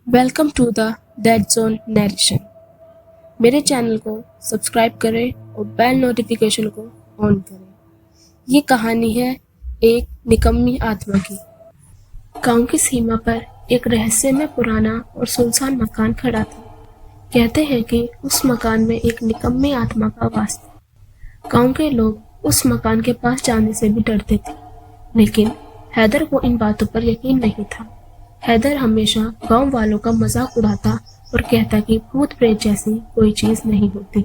Welcome to the dead zone narration. मेरे channel को subscribe करें और बेल नोटिफिकेशन को ऑन करें। ये कहानी है एक निकम्मी आत्मा की। गांव की सीमा पर एक रहस्यमय पुराना और सुनसान मकान खड़ा था। कहते हैं कि उस मकान में एक निकम्मी आत्मा का वास था। गांव के लोग उस मकान के पास जाने से भी डरते थे, लेकिन हैदर को इन बातों पर यकीन नहीं था। हैदर हमेशा गांव वालों का मजाक उड़ाता और कहता कि भूत प्रेत जैसी कोई चीज नहीं होती।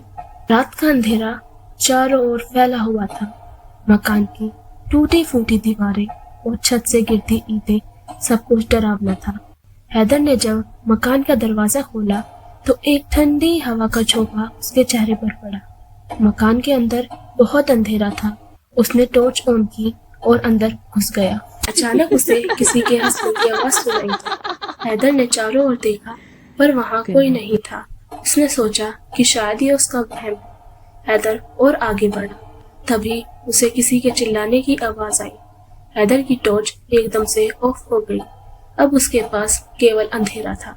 रात का अंधेरा चारों ओर फैला हुआ था। मकान की टूटी फूटी दीवारें और छत से गिरती ईंटें सब कुछ डरावना था। हैदर ने जब मकान का दरवाजा खोला तो एक ठंडी हवा का झोंका उसके चेहरे पर पड़ा। मकान के अंदर बहुत अंधेरा था। उसने टॉर्च ऑन की और अंदर घुस गया। अचानक उसे किसी के हंसने की आवाज सुनाई दी। हैदर ने चारों ओर देखा पर वहां कोई नहीं था। उसने सोचा कि शायद ये उसका वहम है। हैदर और आगे बढ़ा। तभी उसे किसी के चिल्लाने की आवाज आई। हैदर की टॉर्च एकदम से ऑफ हो गई। अब उसके पास केवल अंधेरा था।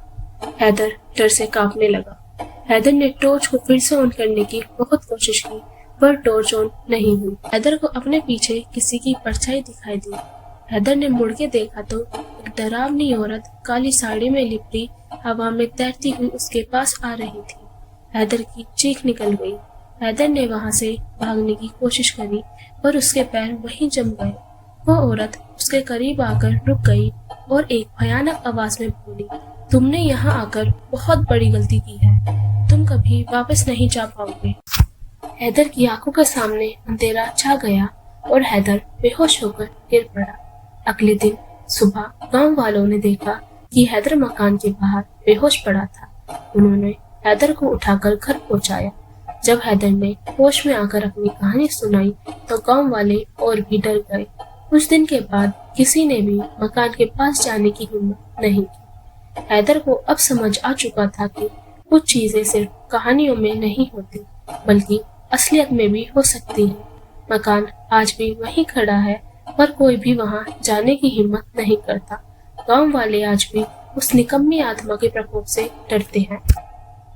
हैदर डर से कांपने लगा। हैदर ने टॉर्च को फिर से ऑन करने की बहुत कोशिश की पर टॉर्च ऑन नहीं हुई। हैदर को अपने पीछे किसी की परछाई दिखाई दी। हैदर ने मुड़ के देखा तो एक डरावनी औरत काली साड़ी में लिपटी हवा में तैरती हुई उसके पास आ रही थी। हैदर की चीख निकल गई। हैदर ने वहां से भागने की कोशिश करी पर उसके पैर वहीं जम गए। वो औरत उसके करीब आकर रुक गई और एक भयानक आवाज में बोली, तुमने यहाँ आकर बहुत बड़ी गलती की है। तुम कभी वापस नहीं जा पाओगे। हैदर की आंखों के सामने अंधेरा छा गया और हैदर बेहोश होकर गिर पड़ा। अगले दिन सुबह गांव वालों ने देखा कि हैदर मकान के बाहर बेहोश पड़ा था। उन्होंने हैदर को उठाकर घर पहुंचाया। जब हैदर ने होश में आकर अपनी कहानी सुनाई तो गांव वाले और भी डर गए। कुछ दिन के बाद किसी ने भी मकान के पास जाने की हिम्मत नहीं की। हैदर को अब समझ आ चुका था कि कुछ चीजें सिर्फ कहानियों में नहीं होती बल्कि असलियत में भी हो सकती है। मकान आज भी वहीं खड़ा है पर कोई भी वहां जाने की हिम्मत नहीं करता। गांव वाले आज भी उस निकम्मी आत्मा के प्रकोप से डरते हैं।